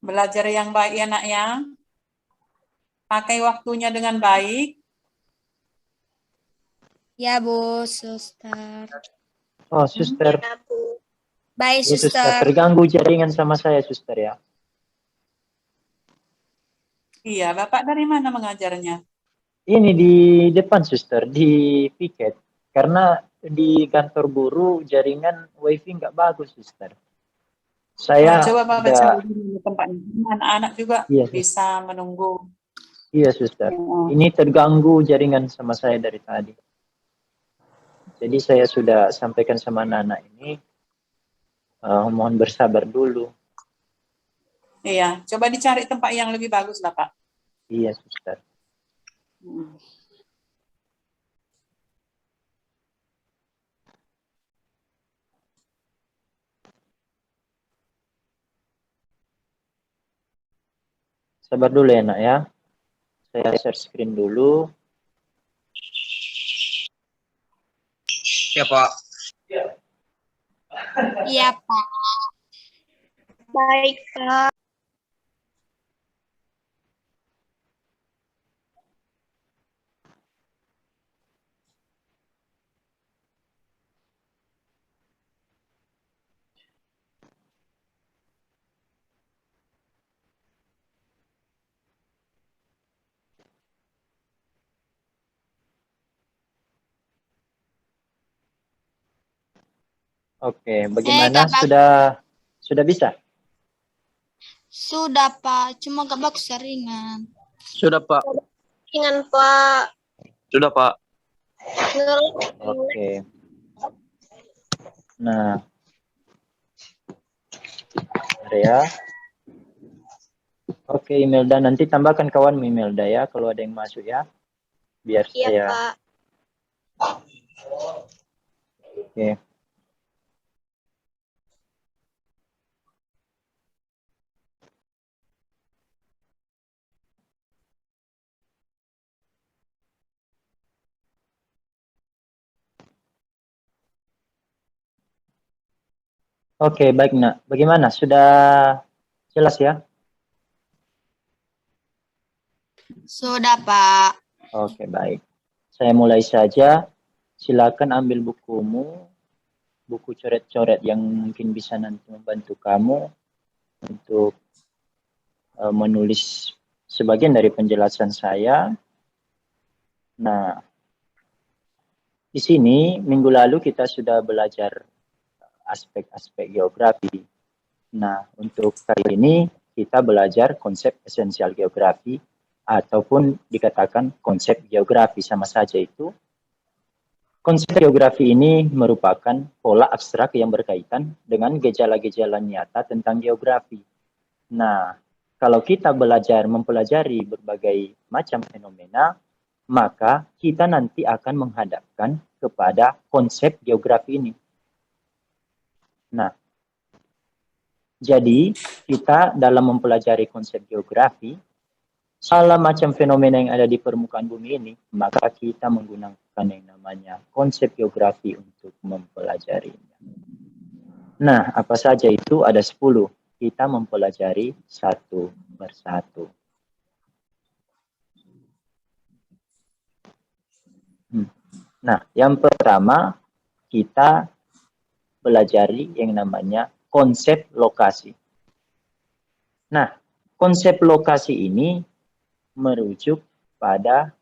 Belajar yang baik ya nak ya. Pakai waktunya dengan baik. Ya, Bu, suster. Oh, suster. Ya, Bu. Baik, Ya, suster. suster. Terganggu jaringan sama saya, suster ya. Iya, Bapak dari mana mengajarnya? Ini di depan, suster, di piket. Karena di kantor guru jaringan wifi nggak bagus, suster. Saya Coba Bapak udah, cari di tempat ini. Anak-anak juga iya, suster. bisa menunggu. Iya, suster. Ini terganggu jaringan sama saya dari tadi. Jadi saya sudah sampaikan sama anak-anak ini, mohon bersabar dulu. Iya, coba dicari tempat yang lebih bagus lah Pak. Iya, suster. Sabar dulu ya, nak ya. Saya share screen dulu. Ya, Pak. Iya, Pak. Baik, Pak. Oke, bagaimana? Kak, Sudah bisa? Sudah, Pak. Cuma gak bagus jaringan. Sudah, Pak. Jaringan, Pak. Sudah, Pak. Oke. Nah, ya. Oke, Imelda, nanti tambahkan kawan Imelda ya, kalau ada yang masuk ya. Biar Iya, saya. Pak. Oke. Oke, baik, Nak. Bagaimana? Sudah jelas ya? Sudah, Pak. Oke, baik. Saya mulai saja. Silakan ambil bukumu, buku coret-coret yang mungkin bisa nanti membantu kamu untuk menulis sebagian dari penjelasan saya. Nah, di sini minggu lalu kita sudah belajar aspek-aspek geografi. Nah, untuk kali ini kita belajar konsep esensial geografi ataupun dikatakan konsep geografi, sama saja itu. Konsep geografi ini merupakan pola abstrak yang berkaitan dengan gejala-gejala nyata tentang geografi. Nah, kalau kita mempelajari berbagai macam fenomena, maka kita nanti akan menghadapkan kepada konsep geografi ini. Nah, jadi kita dalam mempelajari konsep geografi, segala macam fenomena yang ada di permukaan bumi ini, maka kita menggunakan yang namanya konsep geografi untuk mempelajarinya. Nah, apa saja itu? Ada 10. Kita mempelajari satu persatu. Nah, yang pertama kita pelajari yang namanya konsep lokasi. Nah, konsep lokasi ini merujuk pada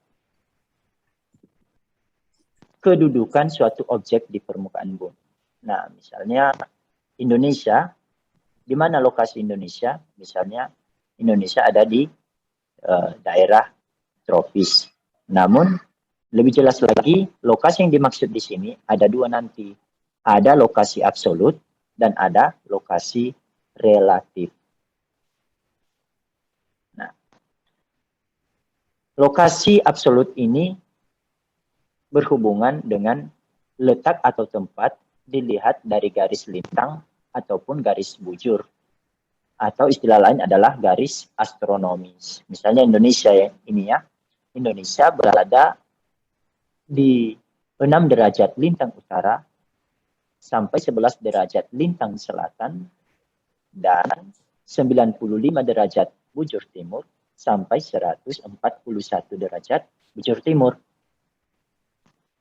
kedudukan suatu objek di permukaan bumi. Nah, misalnya Indonesia, di mana lokasi Indonesia? Misalnya Indonesia ada di daerah tropis. Namun lebih jelas lagi, lokasi yang dimaksud di sini ada dua nanti. Ada lokasi absolut dan ada lokasi relatif. Nah, lokasi absolut ini berhubungan dengan letak atau tempat dilihat dari garis lintang ataupun garis bujur. Atau istilah lain adalah garis astronomis. Misalnya Indonesia ya, ini ya. Indonesia berada di 6 derajat lintang utara sampai 11 derajat lintang selatan dan 95 derajat bujur timur sampai 141 derajat bujur timur.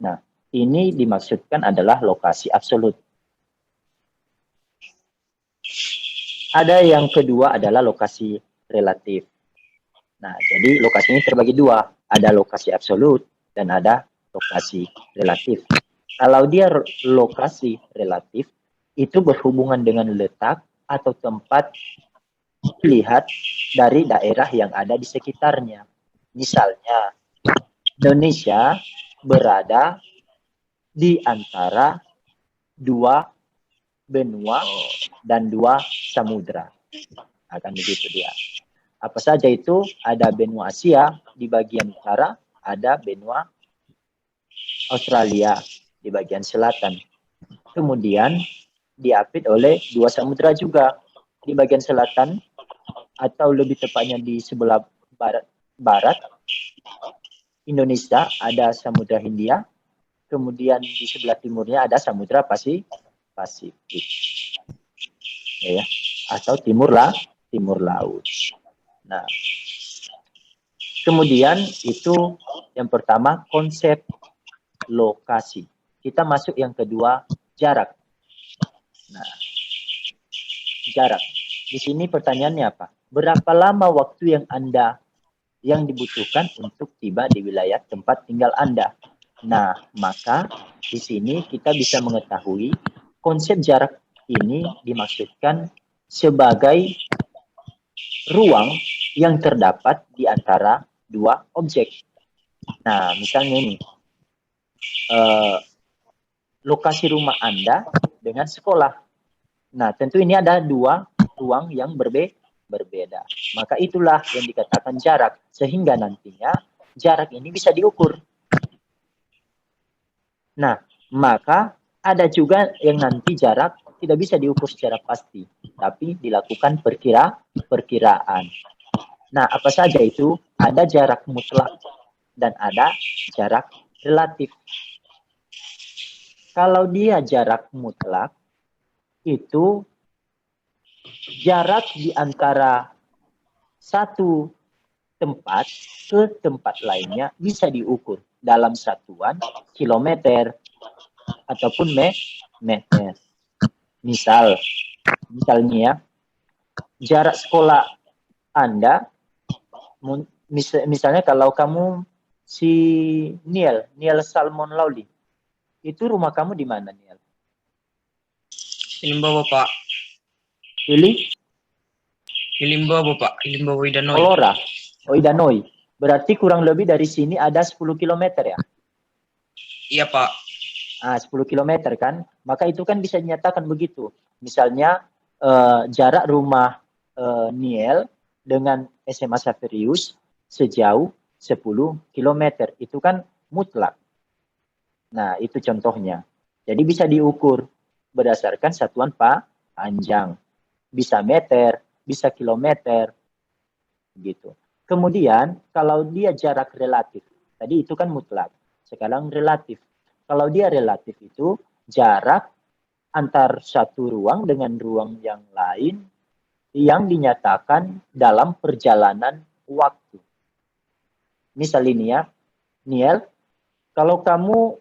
Nah, ini dimaksudkan adalah lokasi absolut. Ada yang kedua adalah lokasi relatif. Nah, jadi lokasi ini terbagi dua. Ada lokasi absolut dan ada lokasi relatif. Kalau dia lokasi relatif, itu berhubungan dengan letak atau tempat dilihat dari daerah yang ada di sekitarnya. Misalnya, Indonesia berada di antara dua benua dan dua samudra. Akan begitu dia. Apa saja itu? Ada benua Asia di bagian utara, ada benua Australia di bagian selatan. Kemudian diapit oleh dua samudra juga di bagian selatan, atau lebih tepatnya di sebelah barat Indonesia ada Samudra Hindia, kemudian di sebelah timurnya ada Samudra Pasifik, ya, atau timur laut. Nah, kemudian itu yang pertama konsep lokasi. Kita masuk yang kedua, jarak. Nah, jarak. Di sini pertanyaannya apa? Berapa lama waktu yang dibutuhkan untuk tiba di wilayah tempat tinggal Anda? Nah, maka di sini kita bisa mengetahui konsep jarak ini dimaksudkan sebagai ruang yang terdapat di antara dua objek. Nah, misalnya ini, lokasi rumah Anda dengan sekolah. Nah, tentu ini ada dua ruang yang berbeda. Maka itulah yang dikatakan jarak. Sehingga nantinya jarak ini bisa diukur. Nah, maka ada juga yang nanti jarak tidak bisa diukur secara pasti, tapi dilakukan perkiraan. Nah, apa saja itu? Ada jarak mutlak dan ada jarak relatif. Kalau dia jarak mutlak, itu jarak di antara satu tempat ke tempat lainnya bisa diukur dalam satuan kilometer ataupun meter. Misalnya ya, jarak sekolah Anda, misalnya kalau kamu si Niel Salmon Lauli, itu rumah kamu di mana, Niel? Ilimbawa, Pak. Pilih? Ilimbawa, Pak. Ilimbawa Idanoi. Olora. Oh, Idanoi. Berarti kurang lebih dari sini ada 10 km ya? Iya, Pak. 10 km kan? Maka itu kan bisa dinyatakan begitu. Misalnya jarak rumah Niel dengan SMA Saverius sejauh 10 km. Itu kan mutlak. Nah, itu contohnya. Jadi bisa diukur berdasarkan satuan panjang. Bisa meter, bisa kilometer. Gitu. Kemudian, kalau dia jarak relatif. Tadi itu kan mutlak. Sekarang relatif. Kalau dia relatif itu jarak antar satu ruang dengan ruang yang lain yang dinyatakan dalam perjalanan waktu. Misal ini ya, Niel, kalau kamu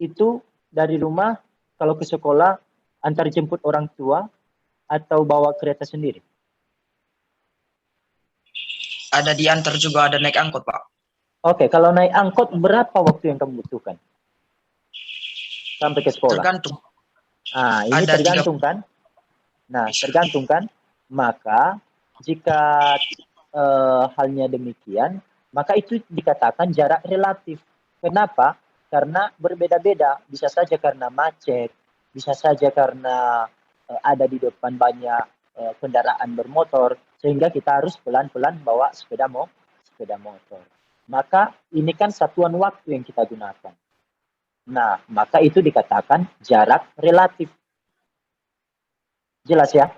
itu dari rumah, kalau ke sekolah, antar jemput orang tua atau bawa kereta sendiri? Ada diantar juga, ada naik angkot, Pak. Oke, kalau naik angkot, berapa waktu yang kamu butuhkan sampai ke sekolah? Tergantung. Ini Ada tergantung kan? Nah, tergantung kan? Maka jika halnya demikian, maka itu dikatakan jarak relatif. Kenapa? Karena berbeda-beda. Bisa saja karena macet, bisa saja karena ada di depan banyak kendaraan bermotor, sehingga kita harus pelan-pelan bawa sepeda motor. Maka ini kan satuan waktu yang kita gunakan. Nah, maka itu dikatakan jarak relatif. Jelas ya?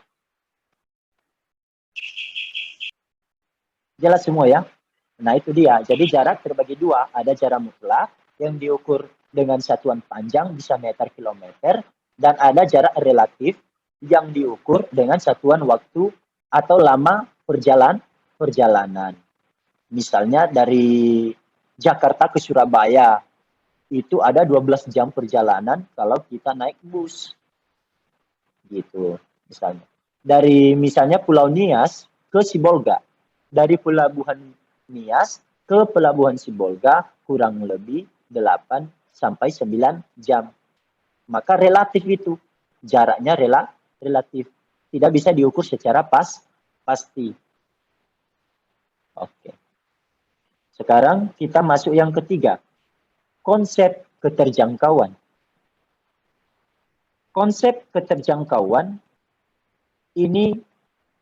Jelas semua ya? Nah, itu dia. Jadi jarak terbagi dua. Ada jarak mutlak yang diukur dengan satuan panjang bisa meter kilometer, dan ada jarak relatif yang diukur dengan satuan waktu atau lama perjalanan. Misalnya dari Jakarta ke Surabaya, itu ada 12 jam perjalanan kalau kita naik bus. Gitu, misalnya. Dari misalnya Pulau Nias ke Sibolga. Dari Pelabuhan Nias ke Pelabuhan Sibolga kurang lebih 8 sampai 9 jam. Maka relatif itu. Jaraknya relatif. Tidak bisa diukur secara pasti. Oke. Sekarang kita masuk yang ketiga. Konsep keterjangkauan. Konsep keterjangkauan ini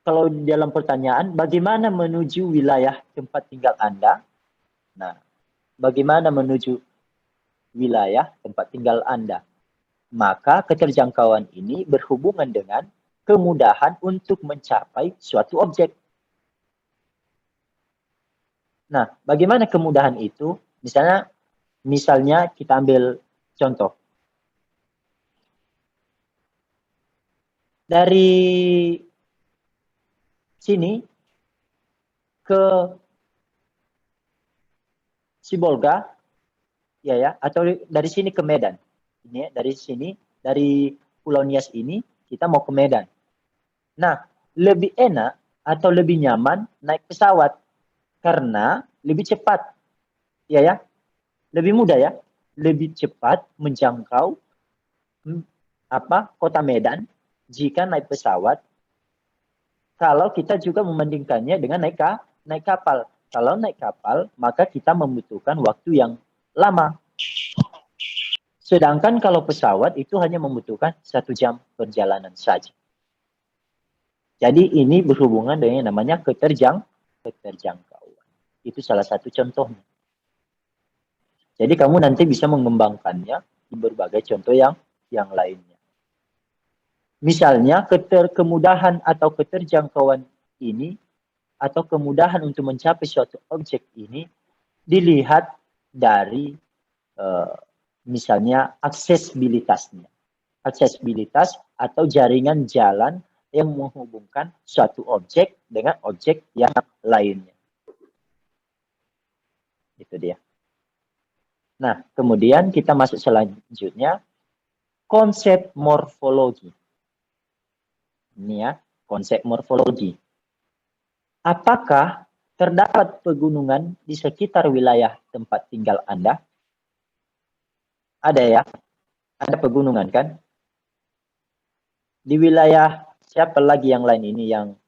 kalau dalam pertanyaan, bagaimana menuju wilayah tempat tinggal Anda? Nah, bagaimana menuju wilayah tempat tinggal Anda? Maka keterjangkauan ini berhubungan dengan kemudahan untuk mencapai suatu objek. Nah, bagaimana kemudahan itu? Misalnya kita ambil contoh. Dari sini ke Sibolga, ya, atau dari sini ke Medan. Ini ya, dari Pulau Nias ini kita mau ke Medan. Nah, lebih enak atau lebih nyaman naik pesawat karena lebih cepat, ya, lebih mudah ya, lebih cepat menjangkau kota Medan jika naik pesawat. Kalau kita juga membandingkannya dengan naik kapal. Kalau naik kapal, maka kita membutuhkan waktu yang lama. Sedangkan kalau pesawat itu hanya membutuhkan 1 jam perjalanan saja. Jadi ini berhubungan dengan yang namanya keterjangkauan. Itu salah satu contohnya. Jadi kamu nanti bisa mengembangkannya di berbagai contoh yang lainnya. Misalnya kemudahan atau keterjangkauan ini atau kemudahan untuk mencapai suatu objek ini dilihat dari misalnya aksesibilitasnya. Aksesibilitas atau jaringan jalan yang menghubungkan suatu objek dengan objek yang lainnya. Itu dia. Nah, kemudian kita masuk selanjutnya, konsep morfologi. Ini ya, konsep morfologi. Apakah terdapat pegunungan di sekitar wilayah tempat tinggal Anda? Ada ya? Ada pegunungan kan? Di wilayah siapa lagi yang lain ini yang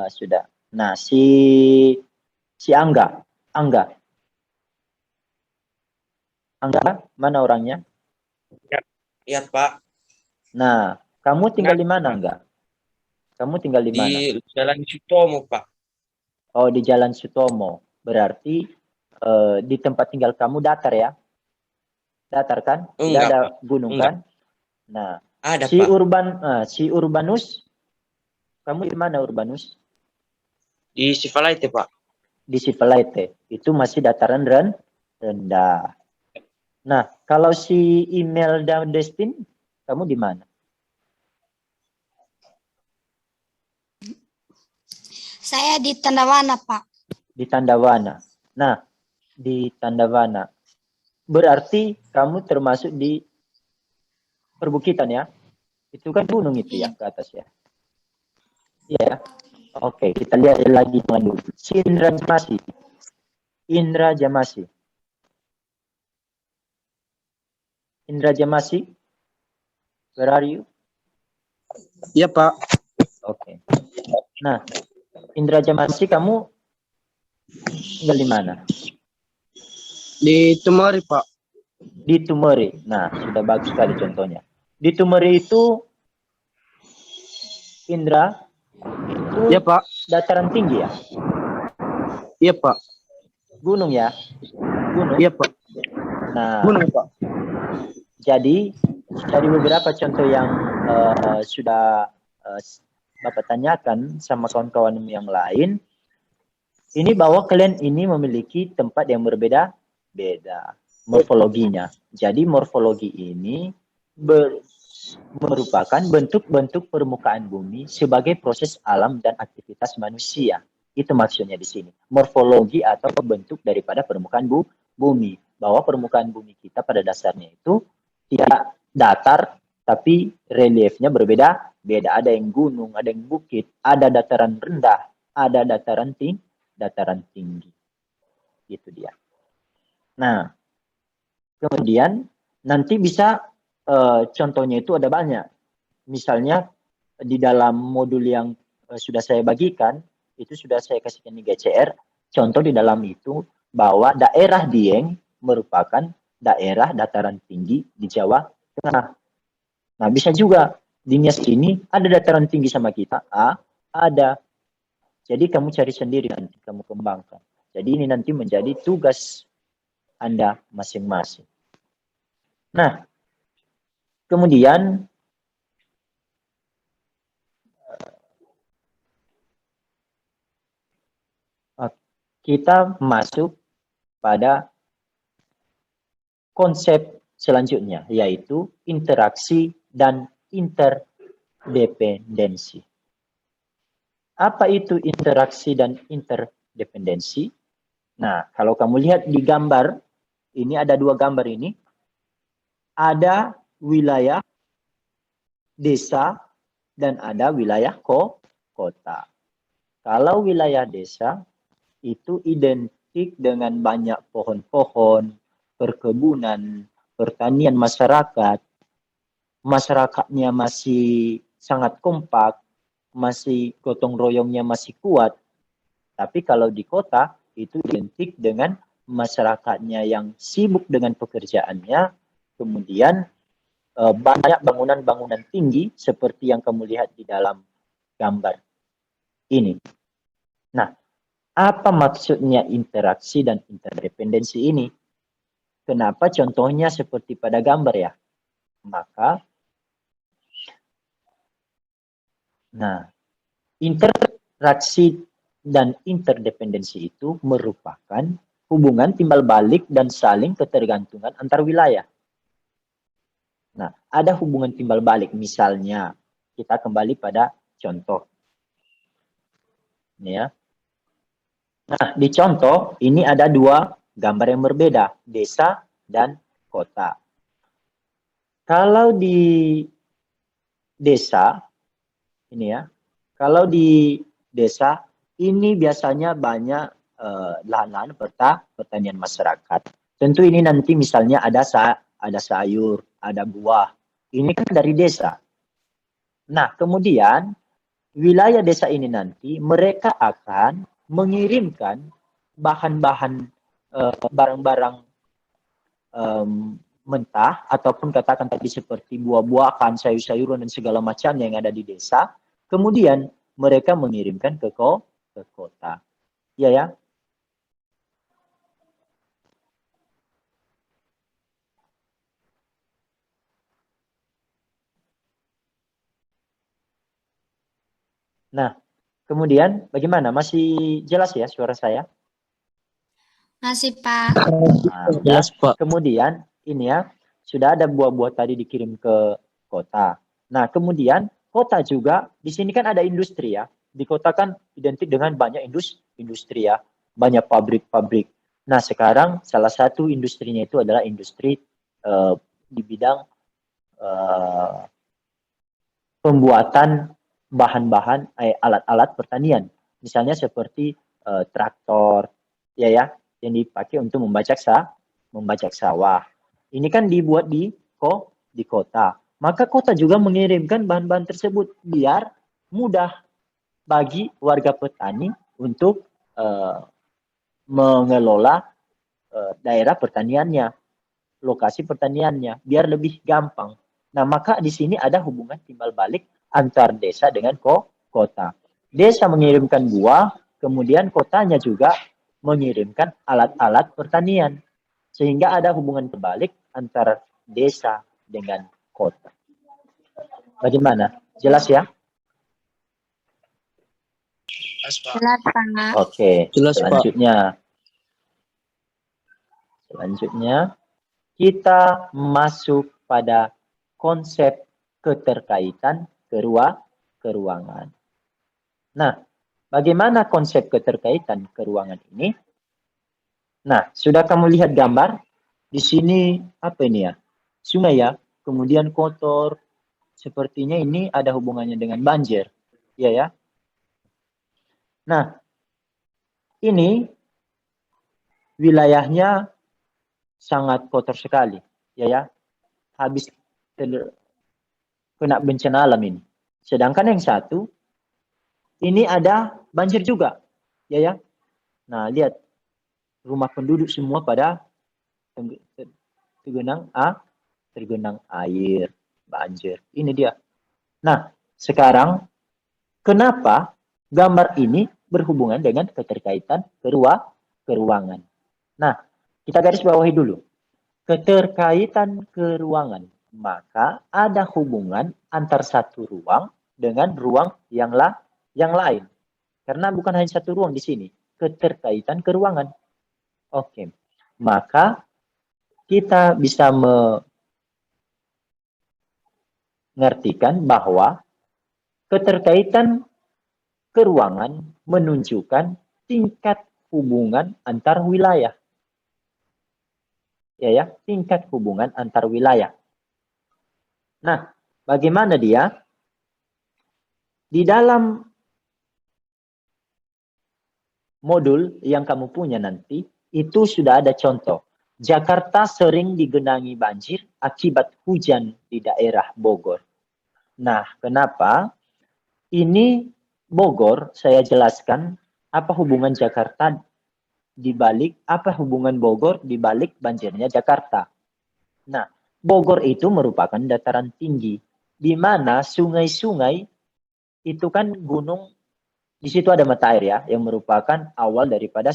sudah? Nah, si Angga. Angga, mana orangnya? Iya, Pak. Nah, kamu tinggal di mana, Angga? Kamu tinggal di mana? Di Jalan Sutomo, Pak. Oh, di Jalan Sutomo. Berarti di tempat tinggal kamu datar ya? Datar kan? Tidak Enggak, ada Pak. gunung Enggak. kan? Nah, Ada, si Pak. si Urbanus, kamu di mana Urbanus? Di Sivalaite, Pak. Di Sivalaite. Itu masih dataran rendah. Nah, kalau si Imelda Destin, kamu di mana? Saya di Tandawana, Pak. Di Tandawana. Nah, di Tandawana. Berarti kamu termasuk di perbukitan ya? Itu kan gunung itu ya ke atas ya? Iya. Oke, kita lihat lagi dulu. Si Indra Jamasi. Indra Jamasi. Indra Jamasi. Where are you? Iya, Pak. Oke. Nah, Indra Jamasi, kamu tinggal di mana? Di Tumori, Pak. Di Tumori. Nah, sudah bagus sekali contohnya. Di Tumori itu, Indra, itu Iya, Pak. dataran tinggi ya? Iya, Pak. Gunung ya? Gunung? Iya, Pak. Nah, Gunung, Pak. jadi dari beberapa contoh yang sudah Bapak tanyakan sama kawan-kawan yang lain, ini bahwa kalian ini memiliki tempat yang berbeda-beda morfologinya. Jadi morfologi ini merupakan bentuk-bentuk permukaan bumi sebagai proses alam dan aktivitas manusia. Itu maksudnya di sini. Morfologi atau bentuk daripada permukaan bumi. Bahwa permukaan bumi kita pada dasarnya itu tidak datar, tapi reliefnya berbeda. Beda, ada yang gunung, ada yang bukit, ada dataran rendah, ada dataran tinggi. Gitu dia. Nah, kemudian nanti bisa contohnya itu ada banyak. Misalnya di dalam modul yang sudah saya bagikan, itu sudah saya kasihkan di GCR, contoh di dalam itu bahwa daerah Dieng merupakan daerah dataran tinggi di Jawa Tengah. Nah, bisa juga di Nias ini ada dataran tinggi sama kita, ada. Jadi kamu cari sendiri nanti, kamu kembangkan. Jadi ini nanti menjadi tugas Anda masing-masing. Nah, kemudian kita masuk pada konsep selanjutnya, yaitu interaksi dan interdependensi. Apa itu interaksi dan interdependensi? Nah, kalau kamu lihat di gambar, ini ada dua gambar ini. Ada wilayah desa dan ada wilayah kota. Kalau wilayah desa itu identik dengan banyak pohon-pohon, perkebunan, pertanian masyarakat. Masyarakatnya masih sangat kompak, masih gotong royongnya masih kuat. Tapi kalau di kota itu identik dengan masyarakatnya yang sibuk dengan pekerjaannya, kemudian banyak bangunan-bangunan tinggi seperti yang kamu lihat di dalam gambar ini. Nah, apa maksudnya interaksi dan interdependensi ini? Kenapa contohnya seperti pada gambar ya? Maka, nah, interaksi dan interdependensi itu merupakan hubungan timbal balik dan saling ketergantungan antar wilayah. Nah, ada hubungan timbal balik. Misalnya, kita kembali pada contoh. Ini ya. Nah, di contoh ini ada dua gambar yang berbeda, desa dan kota. Kalau di desa, ini ya, kalau di desa ini biasanya banyak lahan-lahan pertanian masyarakat. Tentu ini nanti misalnya ada sayur, ada buah. Ini kan dari desa. Nah, kemudian wilayah desa ini nanti mereka akan mengirimkan bahan-bahan barang-barang mentah ataupun katakan tadi seperti buah-buahan, sayur-sayuran dan segala macam yang ada di desa, kemudian mereka mengirimkan ke kota. Iya ya? Nah, kemudian bagaimana? Masih jelas ya suara saya? Masih, Pak. Nah, Jelas, Pak. kemudian ini ya, sudah ada buah-buah tadi dikirim ke kota. Nah, kemudian kota juga, di sini kan ada industri ya. Di kota kan identik dengan banyak industri ya, banyak pabrik-pabrik. Nah, sekarang salah satu industrinya itu adalah industri di bidang pembuatan bahan-bahan alat-alat pertanian. Misalnya seperti traktor, ya, yang dipakai untuk membajak sawah. Ini kan dibuat di kota. Maka kota juga mengirimkan bahan-bahan tersebut biar mudah bagi warga petani untuk mengelola daerah pertaniannya, lokasi pertaniannya, biar lebih gampang. Nah, maka di sini ada hubungan timbal balik antar desa dengan kota. Desa mengirimkan buah, kemudian kotanya juga mengirimkan alat-alat pertanian. Sehingga ada hubungan terbalik antara desa dengan kota. Bagaimana? Jelas ya? Jelas, Pak. Oke, Jelas, Pak. Selanjutnya kita masuk pada konsep keterkaitan keruangan. Nah, bagaimana konsep keterkaitan keruangan ini? Nah, sudah kamu lihat gambar? Di sini apa ini ya? Sungai ya, kemudian kotor. Sepertinya ini ada hubungannya dengan banjir. Iya ya. Nah, ini wilayahnya sangat kotor sekali. Ya. Habis kena bencana alam ini. Sedangkan yang satu, ini ada banjir juga. Ya. Nah, lihat. Rumah penduduk semua pada tergenang air, banjir. Ini dia. Nah, sekarang kenapa gambar ini berhubungan dengan keterkaitan keruangan? Nah, kita garis bawahi dulu. Keterkaitan keruangan. Maka ada hubungan antar satu ruang dengan ruang yang lain. Karena bukan hanya satu ruang di sini. Keterkaitan keruangan. Oke. Maka kita bisa mengartikan bahwa keterkaitan keruangan menunjukkan tingkat hubungan antar wilayah. Ya, tingkat hubungan antar wilayah. Nah, bagaimana dia? Di dalam modul yang kamu punya nanti, itu sudah ada contoh. Jakarta sering digenangi banjir akibat hujan di daerah Bogor. Nah, kenapa? Ini Bogor, saya jelaskan apa hubungan Jakarta dibalik, apa hubungan Bogor dibalik banjirnya Jakarta. Nah, Bogor itu merupakan dataran tinggi, di mana sungai-sungai itu kan gunung, di situ ada mata air ya, yang merupakan awal daripada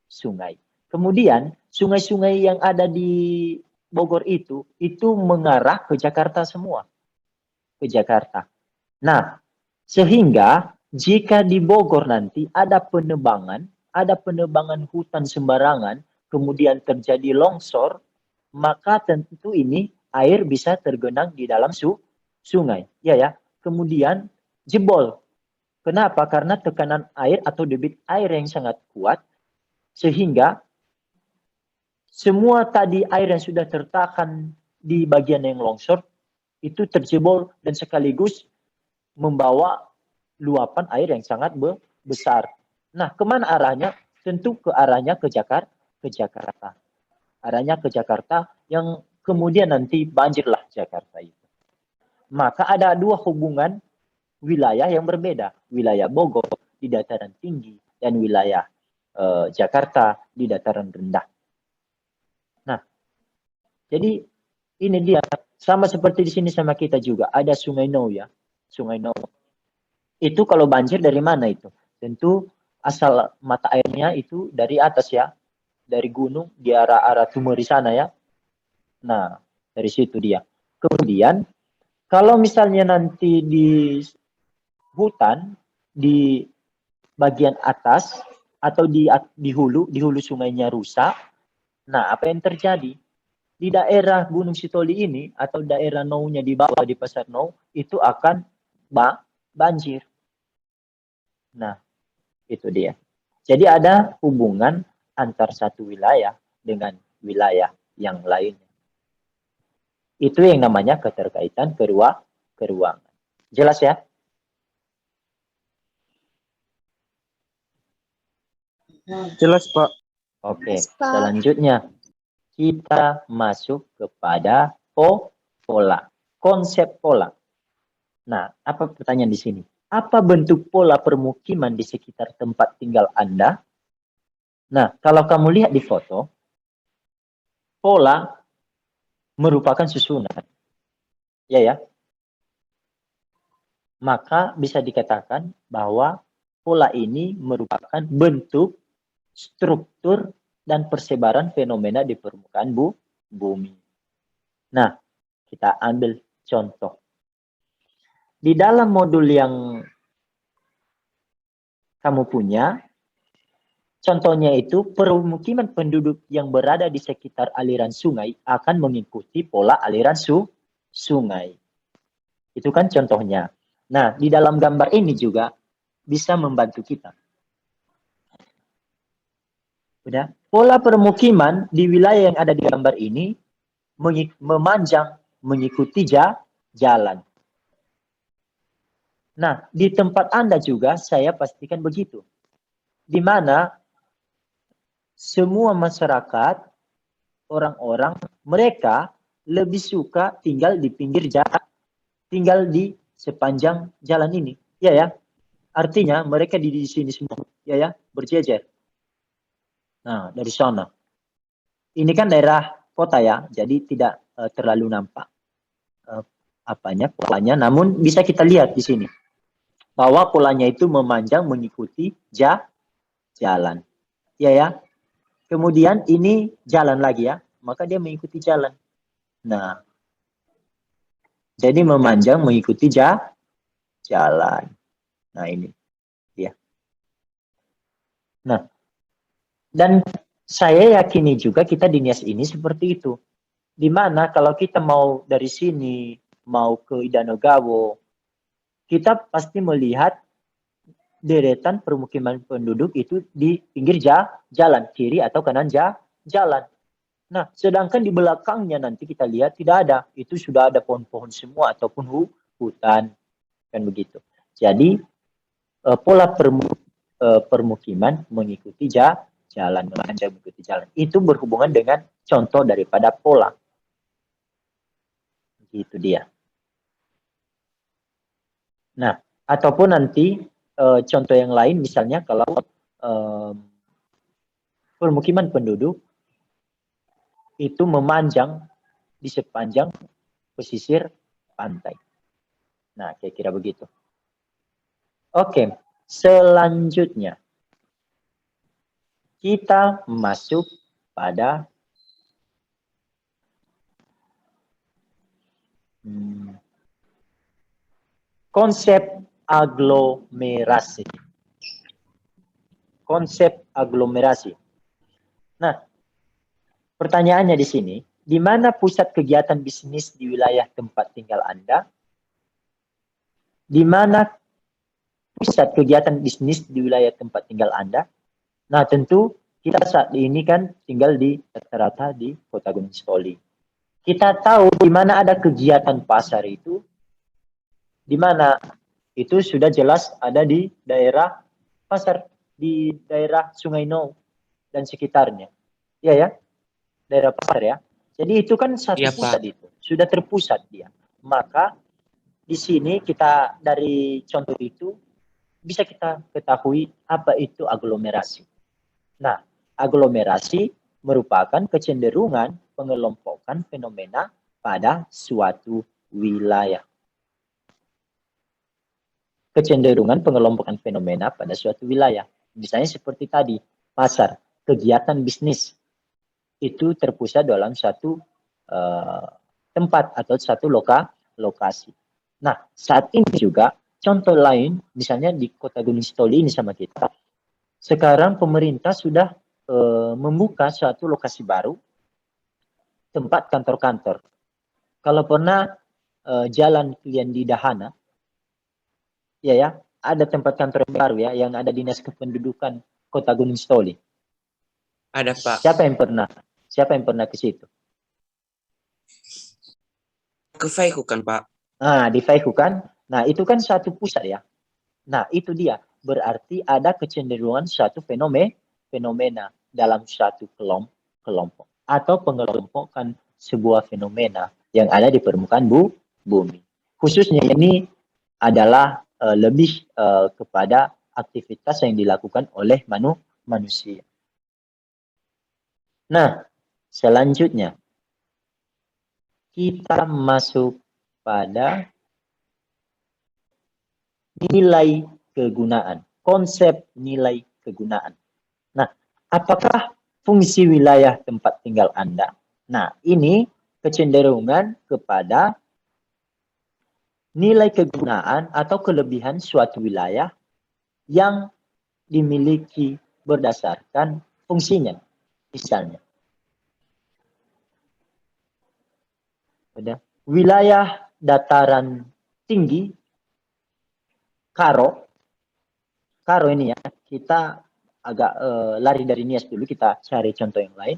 sungai. Kemudian sungai-sungai yang ada di Bogor itu mengarah ke Jakarta semua. Ke Jakarta. Nah, sehingga jika di Bogor nanti ada penebangan hutan sembarangan, kemudian terjadi longsor, maka tentu ini air bisa tergenang di dalam sungai. Ya. Kemudian jebol. Kenapa? Karena tekanan air atau debit air yang sangat kuat, sehingga semua tadi air yang sudah tertahan di bagian yang longsor itu terjebol dan sekaligus membawa luapan air yang sangat besar. Nah, kemana arahnya? Tentu ke arahnya ke Jakarta. Arahnya ke Jakarta yang kemudian nanti banjirlah Jakarta itu. Maka ada dua hubungan wilayah yang berbeda. Wilayah Bogor di dataran tinggi dan wilayah Jakarta di dataran rendah. Nah, jadi ini dia sama seperti di sini sama kita juga ada Sungai No ya, Sungai No. Itu kalau banjir dari mana itu? Tentu asal mata airnya itu dari atas ya, dari gunung di arah Tumori sana ya. Nah, dari situ dia. Kemudian kalau misalnya nanti di hutan di bagian atas atau di hulu sungainya rusak, nah apa yang terjadi? Di daerah Gunung Sitoli ini atau daerah No-nya di bawah di Pasar No itu akan banjir. Nah, itu dia. Jadi ada hubungan antar satu wilayah dengan wilayah yang lainnya. Itu yang namanya keterkaitan keruangan. Jelas ya? Jelas, Pak. Oke, Jelas, Pak. selanjutnya kita masuk kepada pola. Konsep pola. Nah, apa pertanyaan di sini? Apa bentuk pola permukiman di sekitar tempat tinggal Anda? Nah, kalau kamu lihat di foto, pola merupakan susunan. Ya. Maka bisa dikatakan bahwa pola ini merupakan bentuk, struktur, dan persebaran fenomena di permukaan bumi. Nah, kita ambil contoh. Di dalam modul yang kamu punya, contohnya itu permukiman penduduk yang berada di sekitar aliran sungai akan mengikuti pola aliran sungai. Itu kan contohnya. Nah, di dalam gambar ini juga bisa membantu kita. Udah. Pola permukiman di wilayah yang ada di gambar ini memanjang mengikuti jalan. Nah, di tempat Anda juga saya pastikan begitu. Di mana semua masyarakat, orang-orang, mereka lebih suka tinggal di pinggir jalan, tinggal di sepanjang jalan ini. Ya. Artinya mereka di sini semua, ya, berjejer. Nah, dari sana. Ini kan daerah kota ya, jadi tidak terlalu nampak polanya. Namun bisa kita lihat di sini bahwa polanya itu memanjang mengikuti jalan. Ya. Kemudian ini jalan lagi ya, maka dia mengikuti jalan. Nah, jadi memanjang mengikuti jalan. Nah, ini ya. Nah, dan saya yakini juga kita di Nias ini seperti itu. Dimana kalau kita mau dari sini, mau ke Idanogawo, kita pasti melihat deretan permukiman penduduk itu di pinggir jalan, kiri atau kanan jalan. Nah, sedangkan di belakangnya nanti kita lihat tidak ada. Itu sudah ada pohon-pohon semua ataupun hutan. Kan begitu. Jadi, pola permukiman mengikuti jalan, memanjang mengikuti jalan. Itu berhubungan dengan contoh daripada pola. Itu dia. Nah, ataupun nanti contoh yang lain misalnya kalau permukiman penduduk itu memanjang di sepanjang pesisir pantai. Nah, kira-kira begitu. Oke, selanjutnya kita masuk pada konsep aglomerasi. Konsep aglomerasi. Nah, pertanyaannya di sini, di mana pusat kegiatan bisnis di wilayah tempat tinggal Anda? Di mana pusat kegiatan bisnis di wilayah tempat tinggal Anda? Nah, tentu kita saat ini kan tinggal di rata-rata di Kota Gunung Sitoli. Kita tahu di mana ada kegiatan pasar itu, di mana itu sudah jelas ada di daerah pasar, di daerah Sungai No dan sekitarnya. Ya, daerah pasar ya. Jadi itu kan satu pusat itu, sudah terpusat dia. Maka di sini kita dari contoh itu bisa kita ketahui apa itu aglomerasi. Nah, aglomerasi merupakan kecenderungan pengelompokan fenomena pada suatu wilayah. Kecenderungan pengelompokan fenomena pada suatu wilayah. Misalnya seperti tadi, pasar, kegiatan bisnis, itu terpusat dalam satu tempat atau satu lokasi. Nah, saat ini juga contoh lain, misalnya di Kota Gunung Sitoli ini sama kita, sekarang pemerintah sudah membuka suatu lokasi baru, tempat kantor-kantor. Kalau pernah jalan kalian di Dahana, ya, ada tempat kantor baru ya, yang ada Dinas Kependudukan Kota Gunung Sitoli. Ada, Pak. Siapa yang pernah ke situ? Ke Faiku kan, Pak? Nah, di Faiku kan. Nah, itu kan satu pusat ya. Nah, itu dia. Berarti ada kecenderungan suatu fenomena dalam suatu kelompok. Atau pengelompokan sebuah fenomena yang ada di permukaan bumi. Khususnya ini adalah lebih kepada aktivitas yang dilakukan oleh manusia. Nah, selanjutnya kita masuk pada nilai kegunaan, konsep nilai kegunaan. Nah, apakah fungsi wilayah tempat tinggal Anda? Nah, ini kecenderungan kepada nilai kegunaan atau kelebihan suatu wilayah yang dimiliki berdasarkan fungsinya. Misalnya, wilayah dataran tinggi, Karo ini ya, kita agak lari dari Nias dulu, kita cari contoh yang lain.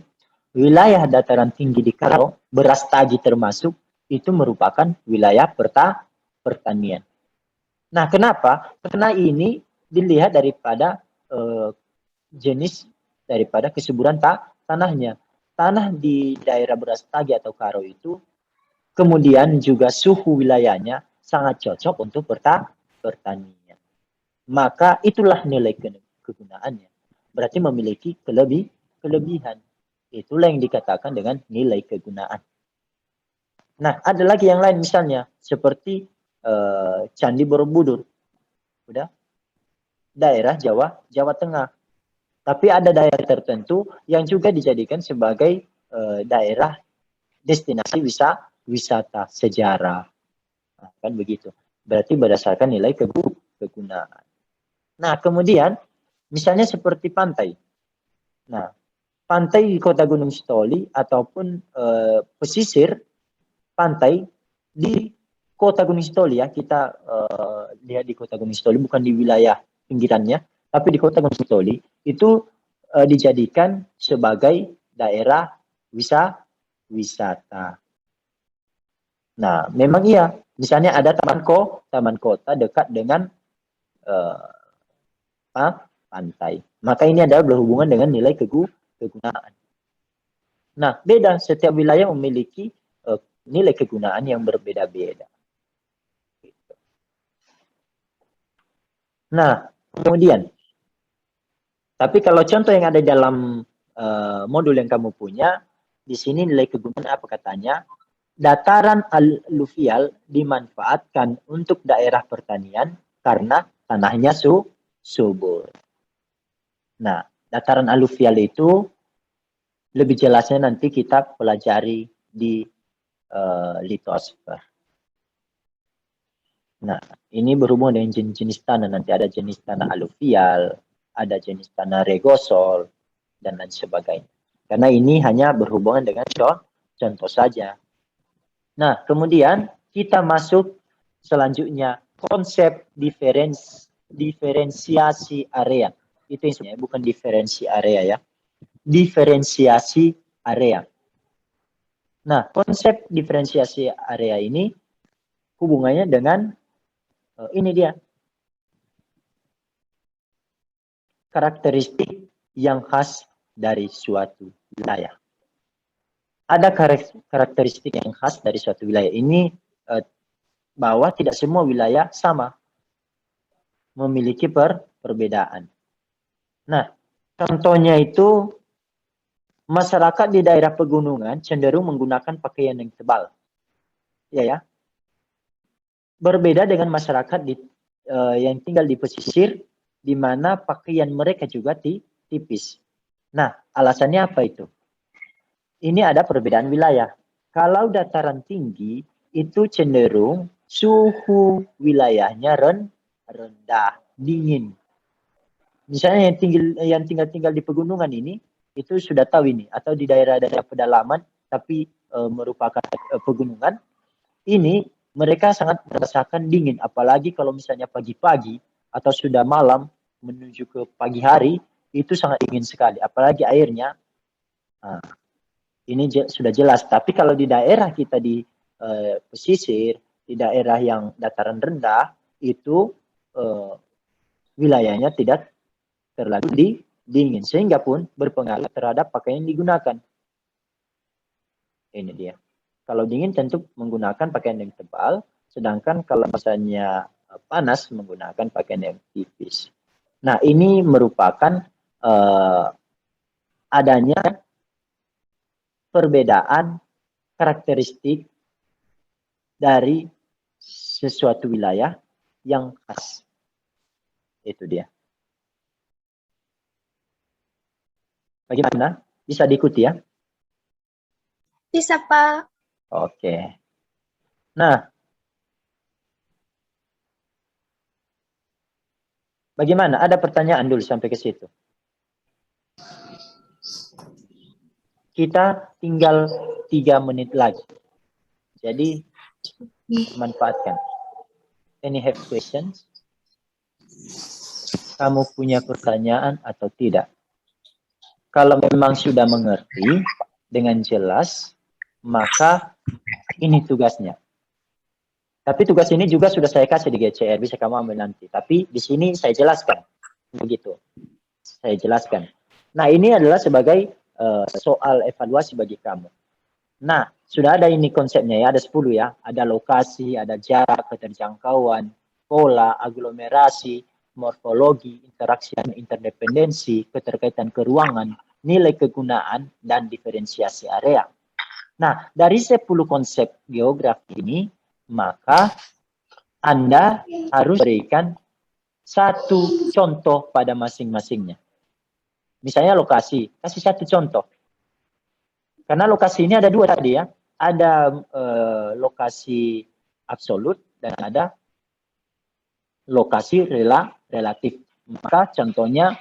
Wilayah dataran tinggi di Karo, Brastagi termasuk, itu merupakan wilayah pertanian. Nah, kenapa? Karena ini dilihat daripada jenis daripada kesuburan tanahnya. Tanah di daerah Brastagi atau Karo itu, kemudian juga suhu wilayahnya sangat cocok untuk pertanian. Maka itulah nilai kegunaannya. Berarti memiliki kelebihan. Itulah yang dikatakan dengan nilai kegunaan. Nah, ada lagi yang lain misalnya seperti Candi Borobudur. Udah? Daerah Jawa Tengah. Tapi ada daerah tertentu yang juga dijadikan sebagai daerah destinasi wisata sejarah. Nah, kan begitu. Berarti berdasarkan nilai kegunaan. Nah, kemudian misalnya seperti pantai. Nah, pantai di Kota Gunung Sitoli ataupun pesisir pantai di Kota Gunung Sitoli ya, kita lihat di Kota Gunung Sitoli, bukan di wilayah pinggirannya, tapi di Kota Gunung Sitoli itu dijadikan sebagai daerah wisata. Nah, memang iya, misalnya ada taman kota dekat dengan pantai. Maka ini adalah berhubungan dengan nilai kegunaan. Nah, beda, setiap wilayah memiliki nilai kegunaan yang berbeda-beda. Nah, kemudian, tapi kalau contoh yang ada dalam modul yang kamu punya, di sini nilai kegunaan apa katanya? Dataran aluvial dimanfaatkan untuk daerah pertanian karena tanahnya subur. Nah, dataran aluvial itu lebih jelasnya nanti kita pelajari di litosfer. Nah, ini berhubungan dengan jenis-jenis tanah. Nanti ada jenis tanah aluvial, ada jenis tanah regosol, dan lain sebagainya. Karena ini hanya berhubungan dengan contoh saja. Nah, kemudian kita masuk selanjutnya konsep diferensiasi area. Itu yang bukan diferensi area ya. Diferensiasi area. Nah, konsep diferensiasi area ini hubungannya dengan ini dia. Karakteristik yang khas dari suatu wilayah. Ada karakteristik yang khas dari suatu wilayah ini bahwa tidak semua wilayah sama, memiliki perbedaan. Nah, contohnya itu masyarakat di daerah pegunungan cenderung menggunakan pakaian yang tebal, ya. Berbeda dengan masyarakat yang tinggal di pesisir, di mana pakaian mereka juga tipis. Nah, alasannya apa itu? Ini ada perbedaan wilayah. Kalau dataran tinggi itu cenderung suhu wilayahnya rendah, dingin. Misalnya yang tinggal di pegunungan ini, itu sudah tahu ini, atau di daerah-daerah pedalaman, tapi merupakan pegunungan, ini mereka sangat merasakan dingin, apalagi kalau misalnya pagi-pagi atau sudah malam menuju ke pagi hari, itu sangat dingin sekali, apalagi airnya. Ini sudah jelas. Tapi kalau di daerah kita di pesisir, di daerah yang dataran rendah, itu wilayahnya tidak terlalu dingin, sehingga pun berpengaruh terhadap pakaian yang digunakan. Ini dia. Kalau dingin tentu menggunakan pakaian yang tebal, sedangkan kalau misalnya panas menggunakan pakaian yang tipis. Nah, ini merupakan adanya perbedaan karakteristik dari sesuatu wilayah yang khas. Itu dia. Bagaimana? Bisa diikuti ya? Bisa, Pak. Oke. Nah, bagaimana? Ada pertanyaan dulu sampai ke situ. Kita tinggal 3 menit lagi. Jadi, manfaatkan. Any have questions? Kamu punya pertanyaan atau tidak? Kalau memang sudah mengerti dengan jelas, maka ini tugasnya. Tapi tugas ini juga sudah saya kasih di GCR, bisa kamu ambil nanti. Tapi di sini saya jelaskan. Begitu. Saya jelaskan. Nah, ini adalah sebagai soal evaluasi bagi kamu. Nah, sudah ada ini konsepnya ya, ada 10 ya. Ada lokasi, ada jarak, keterjangkauan, pola, aglomerasi, morfologi, interaksi dan interdependensi, keterkaitan keruangan, nilai kegunaan, dan diferensiasi area. Nah, dari 10 konsep geografi ini, maka Anda harus berikan satu contoh pada masing-masingnya. Misalnya lokasi, kasih satu contoh. Karena lokasi ini ada 2 tadi ya. Ada lokasi absolut dan ada lokasi relatif. Maka contohnya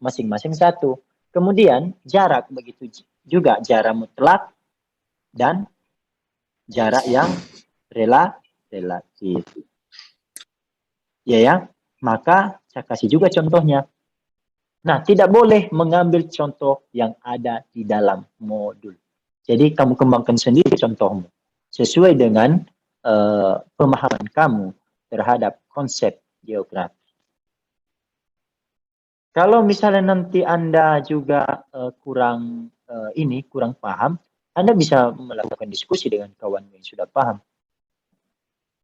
masing-masing satu. Kemudian jarak, begitu juga jarak mutlak dan jarak yang relatif. Ya, maka saya kasih juga contohnya. Nah, tidak boleh mengambil contoh yang ada di dalam modul. Jadi kamu kembangkan sendiri contohmu sesuai dengan pemahaman kamu terhadap konsep geografi. Kalau misalnya nanti Anda juga kurang paham, Anda bisa melakukan diskusi dengan kawan yang sudah paham.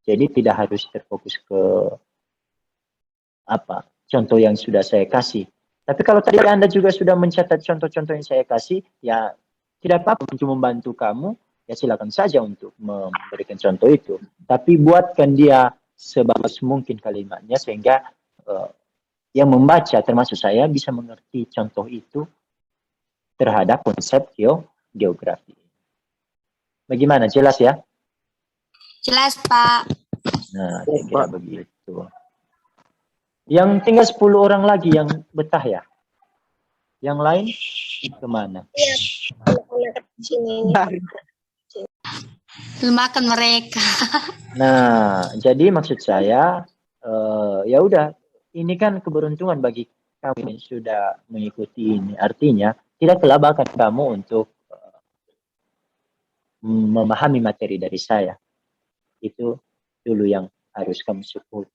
Jadi tidak harus terfokus ke contoh yang sudah saya kasih. Tapi kalau tadi Anda juga sudah mencatat contoh-contoh yang saya kasih, ya tidak apa-apa untuk membantu kamu, ya silakan saja untuk memberikan contoh itu. Tapi buatkan dia sebagus mungkin kalimatnya sehingga yang membaca termasuk saya bisa mengerti contoh itu terhadap konsep geografi. Bagaimana? Jelas ya? Jelas, Pak. Nah, saya kira begitu. Yang tinggal 10 orang lagi yang betah ya? Yang lain kemana? Sini. Makan mereka. Nah, jadi maksud saya, ya udah, ini kan keberuntungan bagi kami yang sudah mengikuti ini. Artinya, tidak kelabakan kamu untuk memahami materi dari saya. Itu dulu yang harus kamu syukuri.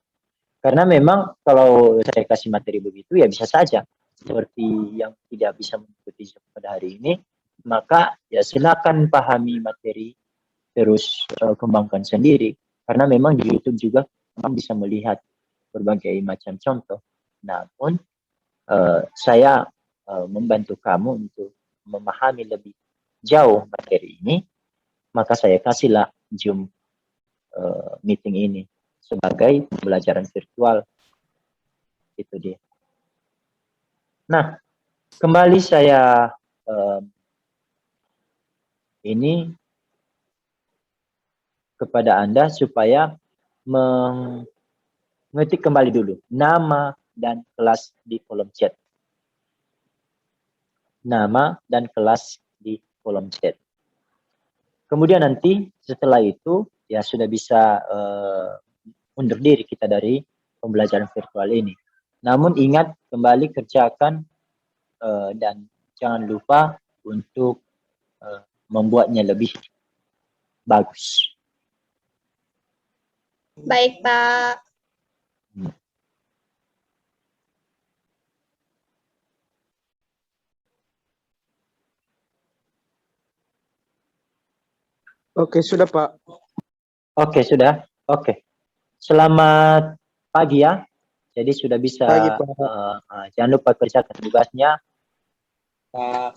Karena memang kalau saya kasih materi begitu, ya bisa saja. Seperti yang tidak bisa mengikuti pada hari ini, maka ya silakan pahami materi, terus kembangkan sendiri. Karena memang di YouTube juga kamu bisa melihat berbagai macam contoh. Namun saya membantu kamu untuk memahami lebih jauh materi ini, maka saya kasihlah Zoom meeting ini sebagai pembelajaran virtual. Itu dia. Nah, kembali saya ini kepada Anda supaya mengetik kembali dulu nama dan kelas di kolom chat. Nama dan kelas di kolom chat. Kemudian nanti setelah itu ya sudah bisa undur diri kita dari pembelajaran virtual ini. Namun ingat kembali kerjakan dan jangan lupa untuk membuatnya lebih bagus. Baik, Pak. Oke, sudah Pak. Oke, sudah. Oke. Selamat pagi ya. Jadi sudah bisa, Pagi, Pak. jangan lupa kerjakan tugasnya.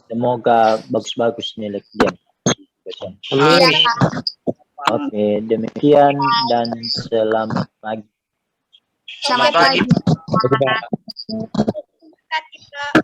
Semoga bagus-bagus nilai kalian. Iya, Pak. Oke, demikian dan selamat pagi. Selamat pagi. Pak. Terima kasih, Pak.